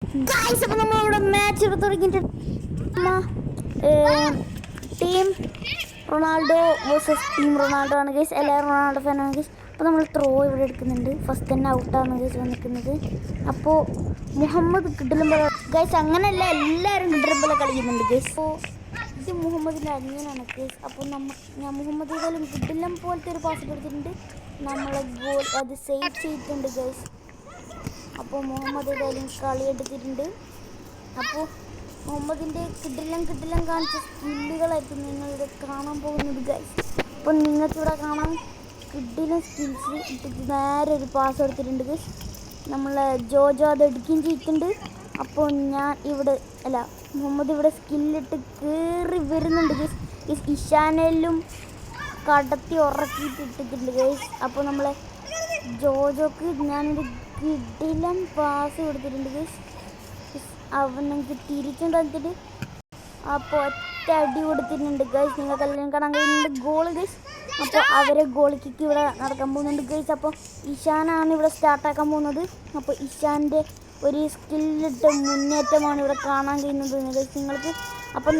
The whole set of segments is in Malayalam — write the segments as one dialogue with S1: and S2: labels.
S1: ഗൈസ്, അപ്പോൾ നമ്മളിവിടെ മാച്ച് എടുത്ത് തുടങ്ങിയിട്ടുണ്ട്. Team Ronaldo versus team Ronaldo ആണ് ഗൈസ്. എല്ലാവരും റൊണാൾഡോ ഫാനാണ് ഗൈസ്. അപ്പോൾ നമ്മൾ ത്രോ ഇവിടെ എടുക്കുന്നുണ്ട്. ഫസ്റ്റ് തന്നെ ഔട്ടാണ് ഗൈസ് വന്നിരിക്കുന്നത്. അപ്പോൾ മുഹമ്മദ് കിഡിലുമ്പോൾ ഗൈസ് അങ്ങനെയല്ല, എല്ലാവരും കിഡിലുമ്പോൾ കളിക്കുന്നുണ്ട് ഗൈസ്. അപ്പോൾ ഇത് മുഹമ്മദിൻ്റെ അനിയനാണ് ഗൈസ്. അപ്പോൾ ഞാൻ മുഹമ്മദ് ഏതായാലും കിഡിലം പോലത്തെ ഒരു പാസ് എടുത്തിട്ടുണ്ട്. നമ്മളെ ഗോൾ അത് സേവ് ചെയ്തിട്ടുണ്ട് ഗൈസ്. അപ്പോൾ മുഹമ്മദ് ഏതായാലും കളി എടുത്തിട്ടുണ്ട്. അപ്പോൾ മുഹമ്മദിൻ്റെ കിടിലം കാണിച്ച സ്കില്ലുകളായിരിക്കും നിങ്ങളിവിടെ കാണാൻ പോകുന്നത് ഗൈസ്. അപ്പോൾ നിങ്ങൾക്കിവിടെ കാണാം കിടിലം സ്കിൽസ് ഇട്ടിട്ട് നേരെ ഒരു പാസ് എടുത്തിട്ടുണ്ട് ഗൈസ്. നമ്മളെ ജോജോ അത് എടുക്കുകയും ചെയ്തിട്ടുണ്ട്. അപ്പോൾ ഞാൻ ഇവിടെ മുഹമ്മദ് ഇവിടെ സ്കില്ലിട്ട് കയറി വരുന്നുണ്ട് ഗൈസ്. ഇഷാനയിലും കടത്തി ഉറക്കിയിട്ട് ഇട്ടിട്ടുണ്ട് ഗൈസ്. അപ്പോൾ നമ്മളെ ജോജോക്ക് ഞാനൊരു കിടിലം പാസ് കൊടുത്തിട്ടുണ്ട് ഗൈസ്. അവൻ നമുക്ക് തിരിച്ചും തന്നിട്ട് അപ്പോൾ ഒറ്റ അടി കൊടുത്തിട്ടുണ്ട് ഗൈസ്. നിങ്ങൾക്കെല്ലാം കാണാൻ കഴിയുന്നുണ്ട് ഗോള് ഗൈസ്. അപ്പോൾ അവരെ ഗോൾ കിക്ക് ഇവിടെ നടക്കാൻ പോകുന്നുണ്ട് ഗൈസ്. അപ്പോൾ ഇഷാനാണ് ഇവിടെ സ്റ്റാർട്ടാക്കാൻ പോകുന്നത്. അപ്പോൾ ഇഷാൻ്റെ ഒരു സ്കില്ലിട്ട് മുന്നേറ്റമാണ് ഇവിടെ കാണാൻ കഴിയുന്നത് ഗൈസ് നിങ്ങൾക്ക്. അപ്പം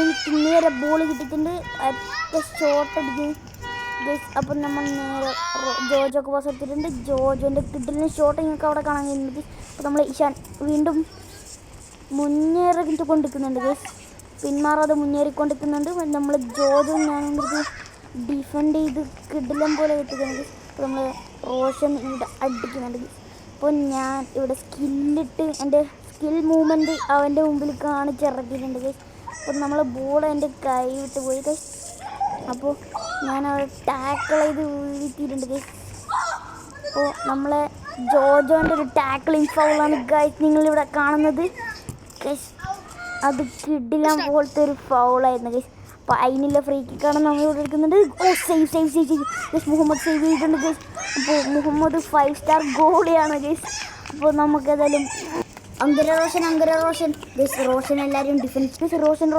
S1: എനിക്ക് നേരെ ബോൾ കിട്ടിയിട്ടുണ്ട്. ഒറ്റ ഷോട്ട് അടിക്കും ഗൈസ്. അപ്പം നമ്മൾ നേരെ ജോജോക്ക് പാസ് എടുത്തിട്ടുണ്ട്. ജോജോൻ്റെ കിഡിലിന് ഷോട്ട് നിങ്ങൾക്ക് അവിടെ കാണാൻ കഴിയുന്നത്. അപ്പോൾ നമ്മൾ ഇഷാൻ വീണ്ടും മുന്നേറിയിട്ട് കൊണ്ടിരിക്കുന്നുണ്ട് ഗൈസ്. പിന്മാറാതെ മുന്നേറിക്കൊണ്ടിരിക്കുന്നുണ്ട്. നമ്മൾ ജോജോ ഞാൻ ഡിഫെൻഡ് ചെയ്ത് കിഡിലം പോലെ കിട്ടുന്നുണ്ട്. അപ്പോൾ നമ്മൾ റോഷൻ ഇവിടെ അടിക്കുന്നുണ്ട് ഗൈസ്. അപ്പോൾ ഞാൻ ഇവിടെ സ്കില്ലിട്ട് എൻ്റെ സ്കിൽ മൂവ്മെൻറ്റ് അവൻ്റെ മുമ്പിൽ കാണിച്ചിറക്കിയിട്ടുണ്ട് ഗൈസ്. അപ്പോൾ നമ്മൾ ബോൾ എൻ്റെ കൈ വിട്ട് പോയി ഗൈസ്. അപ്പോൾ ഞാൻ അവിടെ ടാക്കിൾ ചെയ്ത് വീഴ്ത്തിയിട്ടുണ്ട് ഗൈസ്. അപ്പോൾ നമ്മളെ ജോജോൻ്റെ ഒരു ടാക്കിളിങ് ഫൗളാണ് ഗൈസ് നിങ്ങളിവിടെ കാണുന്നത് ഗൈസ്. അത് കിടിലം പോലത്തെ ഒരു ഫൗളായിരുന്നു ഗൈസ്. അപ്പോൾ അതിനുള്ള ഫ്രീ കിക്കാണ് നമ്മളിവിടെ എടുക്കുന്നുണ്ട്. Save guys. മുഹമ്മദ് സേവ് ചെയ്തിട്ടുണ്ട് ഗൈസ്. അപ്പോൾ മുഹമ്മദ് 5 സ്റ്റാർ ഗോളിയാണ് ഗൈസ്. അപ്പോൾ നമുക്കേതായാലും അങ്കര റോഷൻ ഗൈസ്. റോഷൻ എല്ലാവരും ഡിഫൻസ് റോഷൻ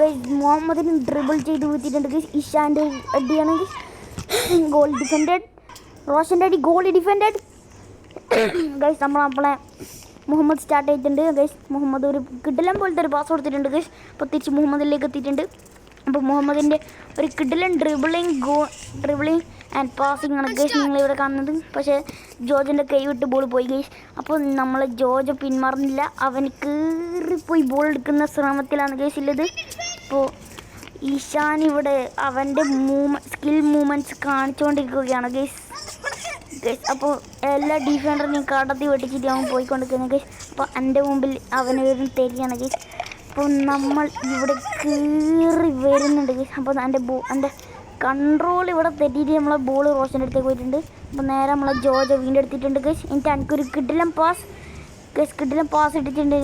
S1: ഗൈസ്. മുഹമ്മദിന് ഡ്രിബിൾ ചെയ്ത് വീഴ്ത്തിയിട്ടുണ്ട് ഗൈസ്. ഇഷാൻ്റെ അടിയാണ് ഗൈസ്. Goal defended. റോഷൻ്റെ അടി ഗോൾ ഡിഫെൻഡഡ് ഗൈസ്. നമ്മളെ മുഹമ്മദ് സ്റ്റാർട്ട് ചെയ്തിട്ടുണ്ട് ഗൈസ്. മുഹമ്മദ് ഒരു കിടിലം പോലത്തെ ഒരു പാസ് കൊടുത്തിട്ടുണ്ട് ഗൈസ്. അപ്പോൾ തിരിച്ച് മുഹമ്മദിലേക്ക് എത്തിയിട്ടുണ്ട്. അപ്പോൾ മുഹമ്മദിൻ്റെ ഒരു കിടിലൻ ഡ്രിബിളിങ് ആൻഡ് പാസിങ് ആണ് ഗൈസ് നിങ്ങളിവിടെ കാണുന്നത്. പക്ഷേ ജോജോൻ്റെ കൈ വിട്ട് ബോൾ പോയി ഗൈസ്. അപ്പോൾ നമ്മൾ ജോജോ പിന്മാറുന്നില്ല. അവന് കയറിപ്പോയി ബോൾ എടുക്കുന്ന ശ്രമത്തിലാണ് ഗൈസ് ഉള്ളത്. അപ്പോൾ ഈശാൻ ഇവിടെ അവൻ്റെ സ്കിൽ മൂവ്മെൻറ്റ്സ് കാണിച്ചുകൊണ്ടിരിക്കുകയാണ് ഗൈസ്. അപ്പോൾ എല്ലാ ഡിഫൻഡറിനെയും കടത്തി വെട്ടിച്ചിട്ട് അവൻ പോയിക്കൊണ്ടിരിക്കുന്നത് ഗൈസ്. അപ്പോൾ എൻ്റെ മുമ്പിൽ അവന് വരുന്ന തെരിയാണ് ഗൈസ്. അപ്പോൾ നമ്മൾ ഇവിടെ കയറി വരുന്നുണ്ട് ഗൈസ്. അപ്പോൾ എൻ്റെ കൺട്രോൾ ഇവിടെ തെറ്റിയിട്ട് നമ്മളെ ബോൾ റോഷൻ്റെ അടുത്തേക്ക് പോയിട്ടുണ്ട്. അപ്പോൾ നേരെ നമ്മളെ ജോജോ വീണ്ടും എടുത്തിട്ടുണ്ട് ഗൈസ്. എനിക്കൊരു കിടിലം പാസ് ഇട്ടിട്ടുണ്ട്.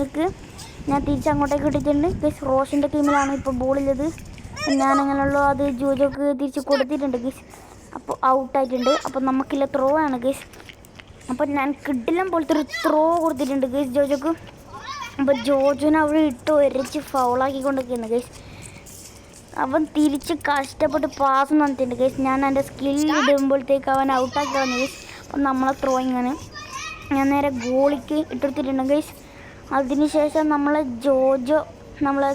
S1: ഞാൻ തിരിച്ചങ്ങോട്ടേക്ക് ഇട്ടിട്ടുണ്ട് ഗൈസ്. റോഷൻ്റെ ടീമിലാണ് ഇപ്പോൾ ബോളുള്ളത്. ഞാനങ്ങനെയുള്ള അത് ജോജോക്ക് തിരിച്ച് കൊടുത്തിട്ടുണ്ട് ഗൈസ്. അപ്പോൾ ഔട്ടായിട്ടുണ്ട്. അപ്പോൾ നമുക്കില്ല ത്രോ ആണ് ഗൈസ്. അപ്പോൾ ഞാൻ കിടിലം പോലത്തെ ഒരു ത്രോ കൊടുത്തിട്ടുണ്ട് ഗൈസ് ജോജോക്ക്. അപ്പോൾ ജോജോനെ അവിടെ ഇട്ട് ഒരച്ച് ഫൗളാക്കിക്കൊണ്ടിരിക്കുന്നു ഗൈസ്. അവൻ തിരിച്ച് കഷ്ടപ്പെട്ട് പാസ് നടത്തിയിട്ടുണ്ട് ഗൈസ്. ഞാൻ എൻ്റെ സ്കിൽ ഇടുമ്പോഴത്തേക്ക് അവൻ ഔട്ടാക്കി കളഞ്ഞു ഗൈസ്. അപ്പം നമ്മളെ ത്രോയിങ്ങാണ്. ഞാൻ നേരെ ഗോളിക്ക് ഇട്ടെടുത്തിട്ടുണ്ട് ഗൈസ്. അതിനുശേഷം നമ്മളെ ജോജോ നമ്മളെ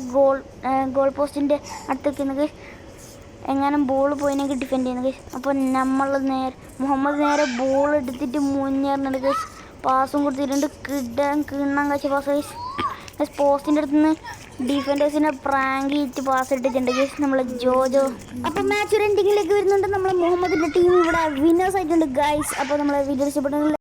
S1: ഗോൾ പോസ്റ്റിൻ്റെ അടുത്തേക്കാണ് ഗൈസ്. എങ്ങാനും ബോൾ പോയിനെങ്കിൽ ഡിഫെൻഡ് ചെയ്യുന്നു ഗൈസ്. അപ്പോൾ നമ്മൾ മുഹമ്മദ് നേരെ ബോൾ എടുത്തിട്ട് മുന്നേറുന്നുണ്ട് ഗൈസ്. പാസും കൊടുത്തിട്ടുണ്ട്. കിണ്ണാൻ കഴിച്ച പാസ് ഗൈസ്. പോസ്റ്റിൻ്റെ അടുത്ത് നിന്ന് ഡിഫൻഡേഴ്സിനെ പ്രാങ്ക് ചെയ്തിട്ട് പാസ് ഇട്ടിട്ടുണ്ട് ഗൈസ് നമ്മളെ ജോജോ. അപ്പോൾ മാച്ച് ഒരു എൻഡിങ്ങിലേക്ക് വരുന്നുണ്ട്. നമ്മളെ മുഹമ്മദിൻ്റെ ടീം ഇവിടെ വിന്നേഴ്സ് ആയിട്ടുണ്ട് ഗൈസ്. അപ്പോൾ നമ്മളെ വീഡിയോ ഇഷ്ടപ്പെട്ടെങ്കിൽ